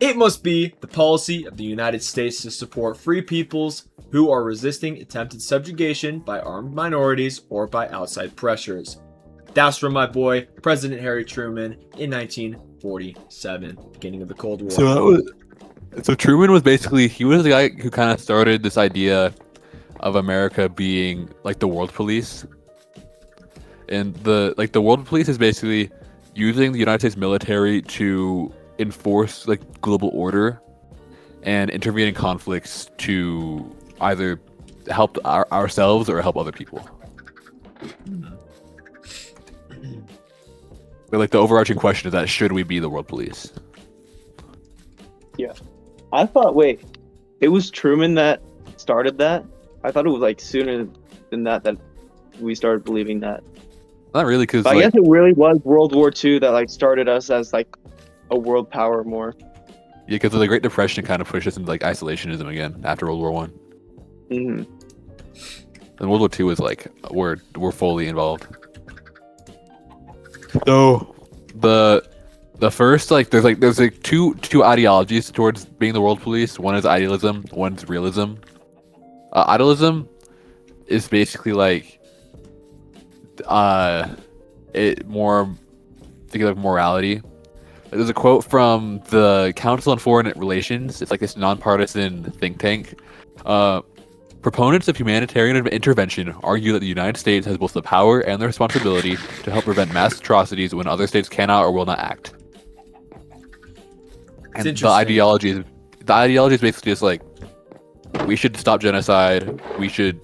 It must be the policy of the United States to support free peoples who are resisting attempted subjugation by armed minorities or by outside pressures. That's from my boy, President Harry Truman, in 1947, beginning of the Cold War. So Truman was basically, he was the guy who kind of started this idea of America being like the world police. And the world police is basically using the United States military to enforce like global order and intervene in conflicts to either help ourselves or help other people. But like the overarching question is that should we be the world police? Yeah. I thought, wait, it was Truman that started that? I thought it was like sooner than that we started believing that. Not really, because I guess it really was World War II that like started us as like a world power more. Yeah, because the Great Depression kind of pushed us into like isolationism again after World War One. Mm-hmm. And World War II was like we're fully involved. So the first there's two ideologies towards being the world police. One is idealism, one's realism. Idealism is basically like it more thinking of morality. There's a quote from the Council on Foreign Relations. It's like this nonpartisan think tank. Proponents of humanitarian intervention argue that the United States has both the power and the responsibility to help prevent mass atrocities when other states cannot or will not act. And the ideology is basically just like, we should stop genocide, we should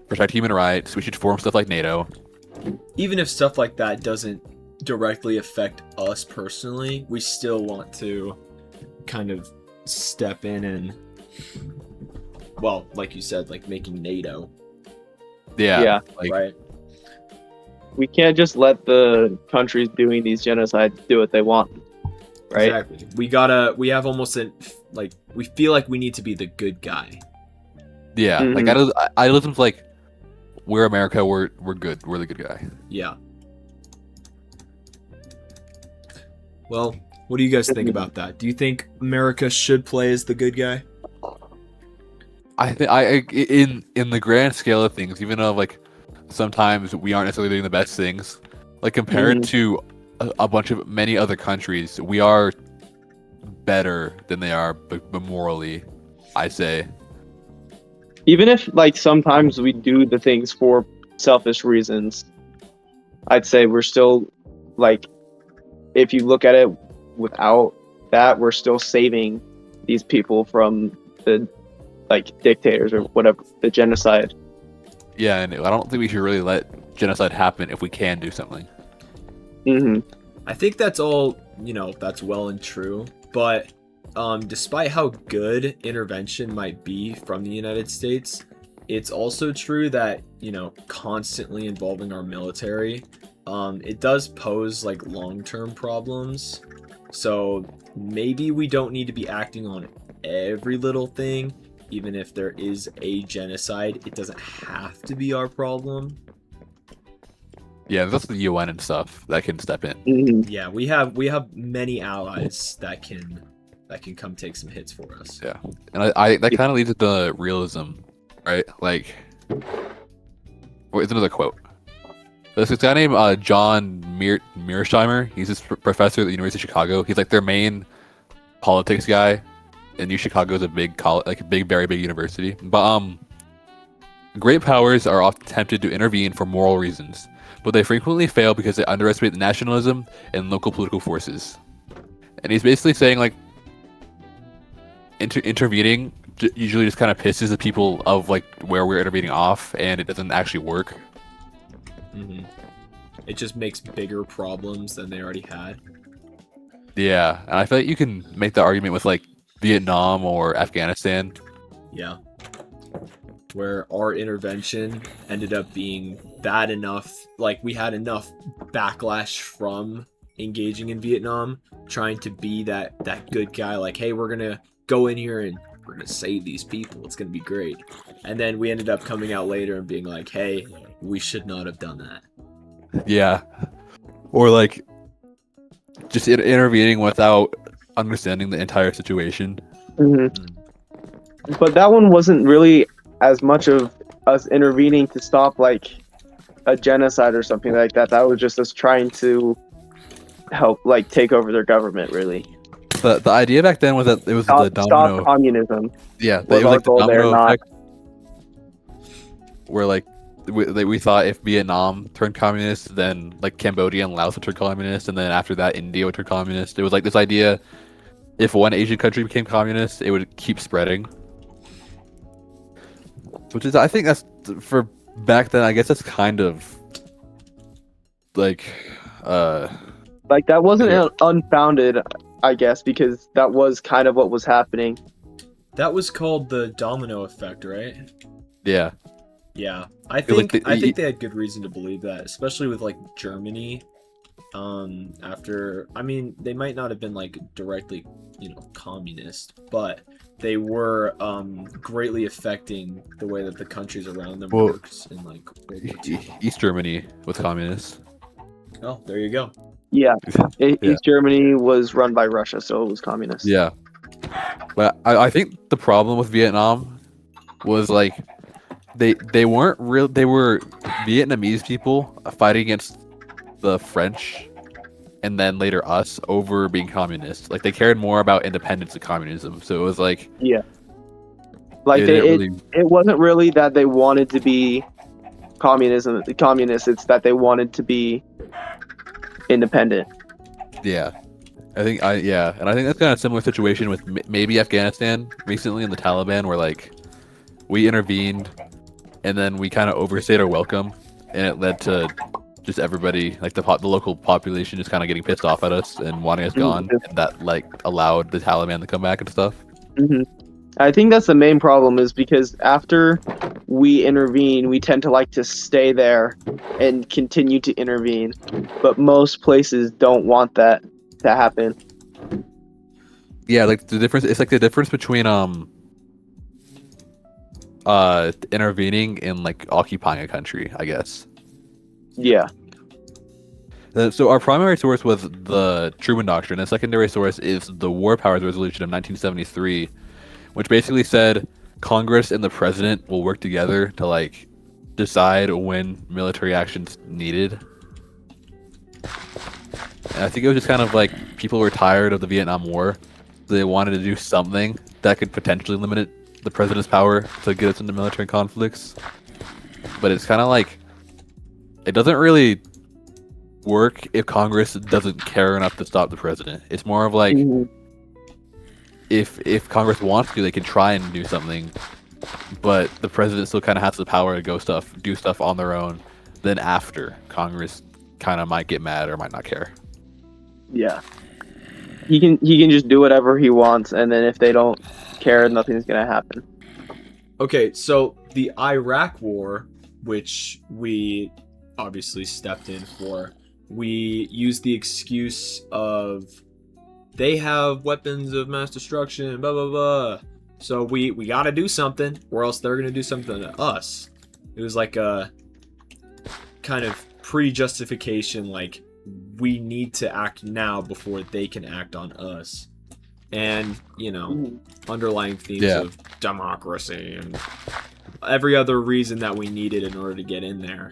protect human rights, we should form stuff like NATO. Even if stuff like that doesn't directly affect us personally, we still want to kind of step in and, well, like you said, like making NATO. Yeah. Right. We can't just let the countries doing these genocides do what they want. Right? Exactly. We have almost we feel like we need to be the good guy. Yeah. Mm-hmm. Like idealism's like, we're America, we're good, we're the good guy. Yeah. Well, what do you guys think about that? Do you think America should play as the good guy? I think in the grand scale of things, even though like sometimes we aren't necessarily doing the best things, like compared to a bunch of many other countries, we are better than they are, but morally, I say. Even if like sometimes we do the things for selfish reasons, I'd say we're still like, if you look at it without that, we're still saving these people from the like dictators or whatever, the genocide. Yeah, and I don't think we should really let genocide happen if we can do something. Mm-hmm. I think that's all, that's well and true, but despite how good intervention might be from the United States, it's also true that, constantly involving our military, it does pose like long-term problems. So maybe we don't need to be acting on every little thing. Even if there is a genocide, it doesn't have to be our problem. Yeah, that's the UN and stuff that can step in. Mm-hmm. Yeah, we have many allies that can come take some hits for us. Yeah, and I that kind of leads to the realism, right? Like, it's another quote. There's this guy named John Mearsheimer. He's this professor at the University of Chicago. He's like their main politics guy. And New Chicago is a big college, like a very big university. But great powers are often tempted to intervene for moral reasons, but they frequently fail because they underestimate the nationalism and local political forces. And he's basically saying like, intervening usually just kind of pisses the people of like where we're intervening off, and it doesn't actually work. Mm-hmm. It just makes bigger problems than they already had. Yeah, and I feel like you can make the argument with like Vietnam or Afghanistan. Yeah. Where our intervention ended up being bad enough, like we had enough backlash from engaging in Vietnam, trying to be that good guy, like, hey, we're gonna go in here and we're gonna save these people, it's gonna be great. And then we ended up coming out later and being like, hey, we should not have done that. Yeah. Or like just intervening without understanding the entire situation. But that one wasn't really as much of us intervening to stop like a genocide or something like that. That was just us trying to help like take over their government, really. The idea back then was that it was the domino. Stop communism. Yeah, was it was our like the goal there, domino not- effect, where like we thought if Vietnam turned communist, then like Cambodia and Laos would turn communist, and then after that India would turn communist. It was like this idea: if one Asian country became communist, it would keep spreading. Which is, I think that's for back then. I guess that's kind of like, Like that wasn't Yeah. unfounded, I guess, because that was kind of what was happening. That was called the domino effect, right? yeah, Yeah, I feel like think the- I think they had good reason to believe that, especially with like Germany. After, I mean, they might not have been like directly, communist, but they were greatly affecting the way that the countries around them Well, worked in like World War II. East Germany was communist. Oh, there you go. Yeah, Yeah. East Germany was run by Russia, so it was communist. Yeah, but I think the problem with Vietnam was like they weren't real. They were Vietnamese people fighting against the French, and then later us over being communist. Like they cared more about independence than communism. So it was like Like it they, didn't really. it wasn't really that they wanted to be communists. It's that they wanted to be independent. Yeah, and I think that's kind of a similar situation with maybe Afghanistan recently in the Taliban, where like we intervened, and then we kind of overstayed our welcome, and it led to just everybody, like the local population, just kind of getting pissed off at us and wanting us gone, and that like allowed the Taliban to come back and stuff. hmm I think that's the main problem, is because after we intervene, we tend to like to stay there and continue to intervene, but most places don't want that to happen. Yeah, like the difference. It's like the difference between intervening and like occupying a country, I guess. Yeah. So our primary source was the Truman Doctrine, and secondary source is the War Powers Resolution of 1973, which basically said Congress and the president will work together to like decide when military action's needed. And I think it was just kind of like people were tired of the Vietnam War. So they wanted to do something that could potentially limit the president's power to get us into military conflicts. But it's kind of like it doesn't really work if Congress doesn't care enough to stop the president. It's more of like Mhm. if Congress wants to, they can try and do something, but the president still kind of has the power to do stuff on their own. Then after Congress kind of might get mad or might not care. Yeah. He can just do whatever he wants, and then if they don't care, nothing's gonna happen. Okay, so the Iraq War, which we obviously stepped in for, we used the excuse of they have weapons of mass destruction, blah blah blah. So we gotta do something, or else they're gonna do something to us. It was like a kind of pre-justification, like we need to act now before they can act on us. And, underlying themes Yeah. of democracy and every other reason that we needed in order to get in there.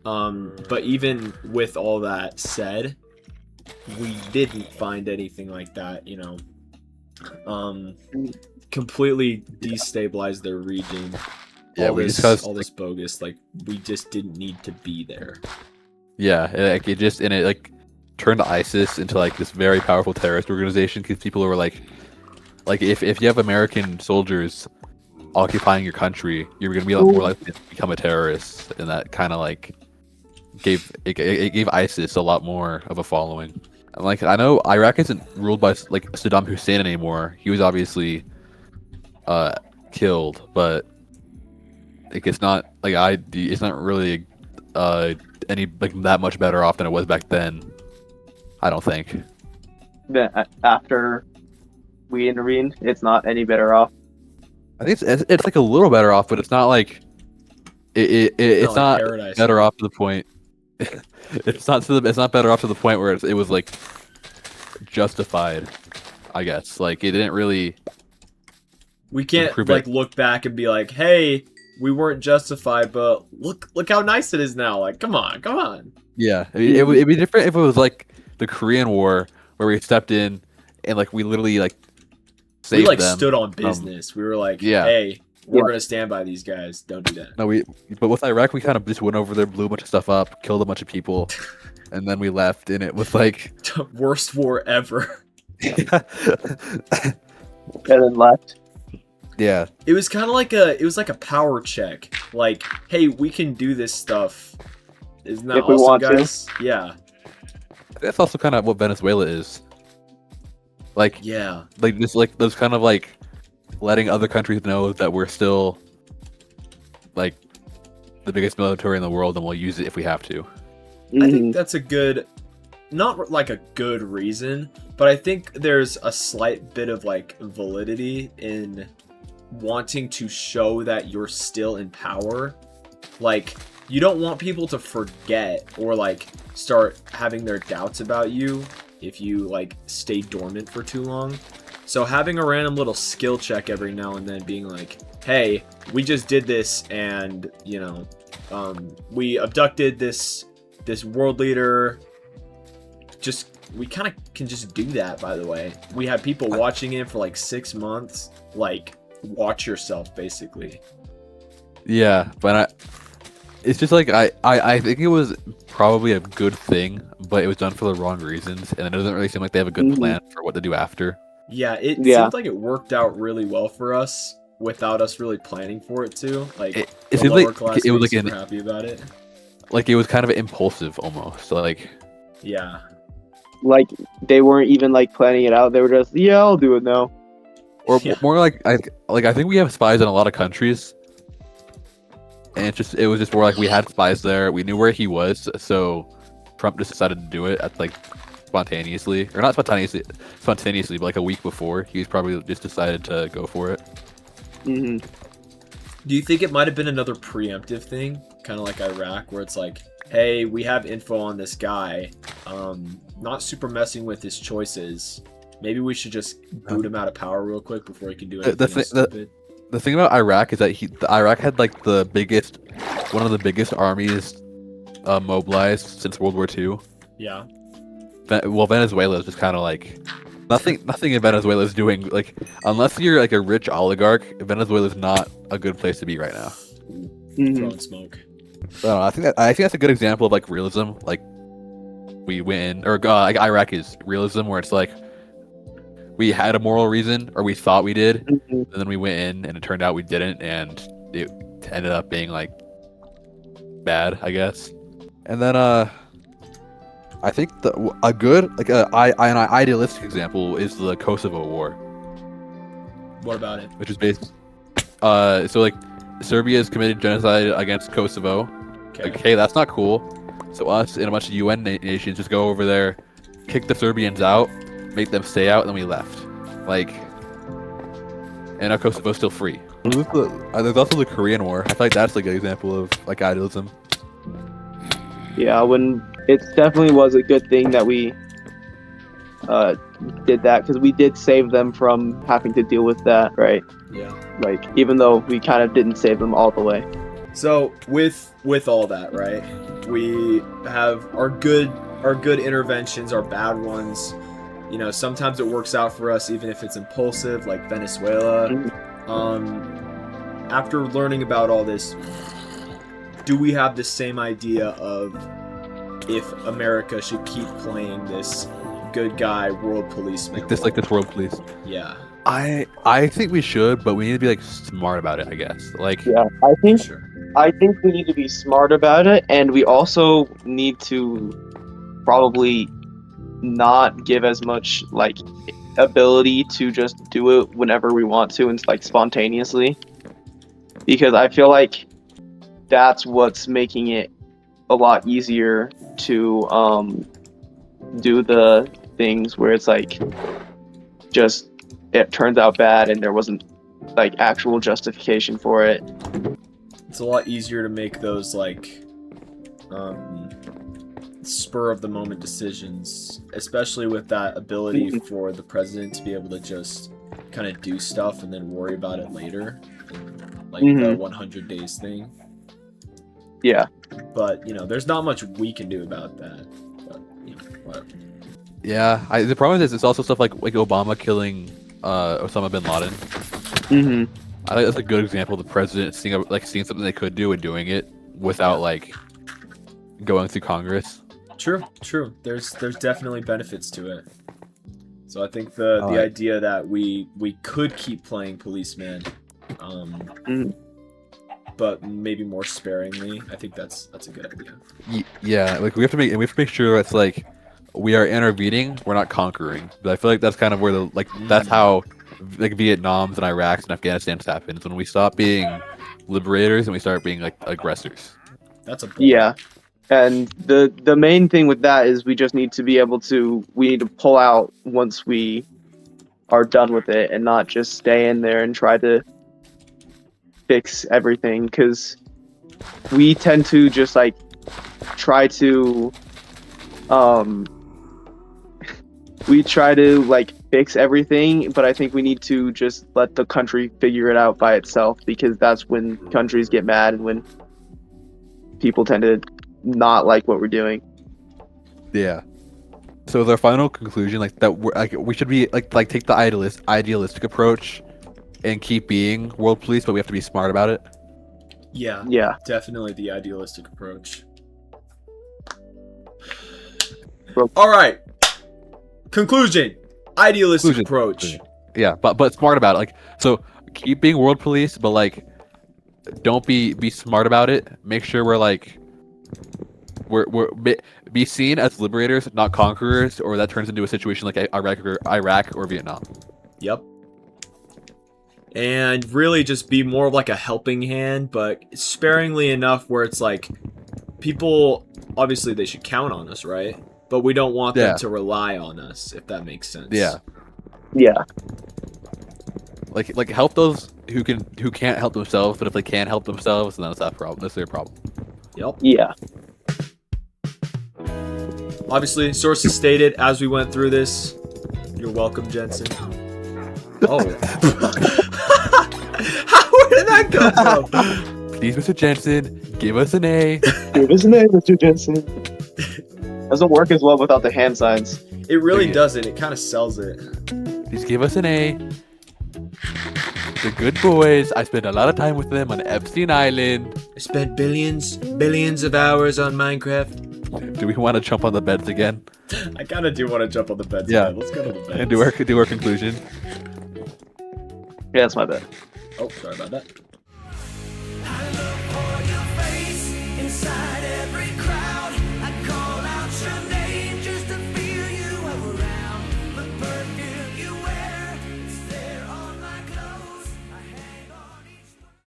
But even with all that said, we didn't find anything like that, completely destabilize their region. Yeah, all we this, discussed all this bogus, like we just didn't need to be there. Yeah, it like turned ISIS into like this very powerful terrorist organization because people were like if you have American soldiers occupying your country, you're gonna be a lot more likely to become a terrorist, and that kind of like gave ISIS a lot more of a following. And like I know Iraq isn't ruled by like Saddam Hussein anymore. He was obviously killed, but like it's not like it's not really any like that much better off than it was back then. I don't think. Then after we intervened, it's not any better off. I think it's like a little better off, but it's not like it's like not paradise. better off to the point. It's not better off to the point where it was like justified. I guess. Like, it didn't really. We can't Improve like it. look back and be like, hey, we weren't justified, but look how nice it is now. Like, come on. Yeah, it'd be different if it was like the Korean War where we stepped in and like we literally like We saved like them. stood on business. We were like, yeah. hey, we're Yeah. gonna stand by these guys. Don't do that. No, but with Iraq we kind of just went over there, blew a bunch of stuff up, killed a bunch of people, and then we left, and it was like. Worst war ever. And then left. Yeah, It was kind of like a power check. Like, hey, we can do this stuff. Isn't that If we awesome, want to. guys? Yeah. that's also kind of what Venezuela is. Like, Yeah. like this, like those kind of like letting other countries know that we're still like the biggest military in the world, and we'll use it if we have to. I Mhm. think that's a good, not like a good reason, but I think there's a slight bit of like validity in wanting to show that you're still in power. Like, you don't want people to forget or like start having their doubts about you if you like stay dormant for too long. So having a random little skill check every now and then being like, hey, we just did this, and you know, we abducted this world leader. Just, we kind of can just do that, by the way. We had people watching it for like 6 months. Like, watch yourself, basically. Yeah, but it's just like I think it was probably a good thing, but it was done for the wrong reasons, and it doesn't really seem like they have a good Mhm. plan for what to do after. Yeah, it Yeah. seemed like it worked out really well for us without us really planning for it to. Like, It the seems lower like class it was being like super happy about it. it was kind of impulsive almost. Like, Yeah. Like they weren't even like planning it out. They were just, yeah, I'll do it now. or Yeah. more like I think we have spies in a lot of countries, and it was just more like we had spies there. We knew where he was, so Trump just decided to do it at like spontaneously, or not spontaneously, but like a week before. He's probably just decided to go for it. Hmm. Do you think it might have been another preemptive thing, kind of like Iraq, where it's like, hey, we have info on this guy, not super messing with his choices. Maybe we should just boot him out of power real quick before he can do anything else stupid. The thing about Iraq is that Iraq had like one of the biggest armies mobilized since World War II. Yeah. Well, Venezuela is just kind of like nothing in Venezuela is doing, like, unless you're like a rich oligarch. Venezuela is not a good place to be right now. Hmm. Throwing smoke. I don't know, I think that's a good example of like realism. Like, we win, or like Iraq is realism, where it's like we had a moral reason, or we thought we did, and then we went in and it turned out we didn't, and it ended up being like bad, I guess. And then I think a good like an idealistic example is the Kosovo War, What about it? which is based so like Serbia has committed genocide against Kosovo. Okay. Like, hey, that's not cool. So us and a bunch of UN nations just go over there, kick the Serbians out, make them stay out, and then we left. Like, and now Kosovo's still free. There's also the Korean War. I feel like that's like an example of like idealism. Yeah, when it definitely was a good thing that we did that, because we did save them from having to deal with that, right? Yeah. Like, even though we kind of didn't save them all the way. So with all that, right? We have our good interventions, our bad ones. You know, sometimes it works out for us even if it's impulsive, like Venezuela. After learning about all this, do we have the same idea of if America should keep playing this good guy world policeman? Like this world police. Yeah. I think we should, but we need to be like smart about it, I guess. Like, Yeah, Sure. I think we need to be smart about it, and we also need to probably not give as much like ability to just do it whenever we want to and like spontaneously, because I feel like that's what's making it a lot easier to do the things where it's like just it turns out bad and there wasn't like actual justification for it. It's a lot easier to make those like spur of the moment decisions, especially with that ability for the president to be able to just kind of do stuff and then worry about it later, like the 100 days thing. Yeah. But there's not much we can do about that. But, whatever. Yeah, the problem is it's also stuff like Obama killing Osama bin Laden. I think that's a good example of the president seeing something they could do and doing it without like going through Congress. True. There's definitely benefits to it. So I think the idea that we could keep playing policeman, but maybe more sparingly, I think that's a good idea. Yeah, like we have to make sure it's like we are intervening, we're not conquering. But I feel like that's kind of where that's how like Vietnam's and Iraq's and Afghanistan's happens, when we stop being liberators and we start being like aggressors. That's a point. Yeah. And the main thing with that is we just need to be able to pull out once we are done with it and not just stay in there and try to fix everything, because we tend to just like try to fix everything, but I think we need to just let the country figure it out by itself, because that's when countries get mad and when people tend to not like what we're doing. Yeah. So their final conclusion, we should be take the idealistic approach and keep being world police, but we have to be smart about it. Yeah, definitely the idealistic approach. All right. Conclusion. Idealistic approach. Yeah, but smart about it. Like, so keep being world police, but like don't be smart about it. Make sure we're be seen as liberators, not conquerors, or that turns into a situation like Iraq or Vietnam. Yep. And really just be more of like a helping hand, but sparingly enough where it's like people, obviously they should count on us, right? But we don't want them to rely on us, if that makes sense. Yeah. Like help those who can't help themselves, but if they can help themselves, then that's that problem. That's their problem. Yep. Yeah. Obviously, sources stated as we went through this. You're welcome, Jensen. Oh. Where did that go from? Please, Mr. Jensen, give us an A. Give us an A, Mr. Jensen. Doesn't work as well without the hand signs. It really doesn't. It kind of sells it. Please give us an A. The good boys. I spent a lot of time with them on Epstein Island. I spent billions of hours on Minecraft. Do we want to jump on the beds again? I kind of do want to jump on the beds. Yeah. Let's go to the beds. And do our conclusion. Yeah, that's my bad. Oh, sorry about that.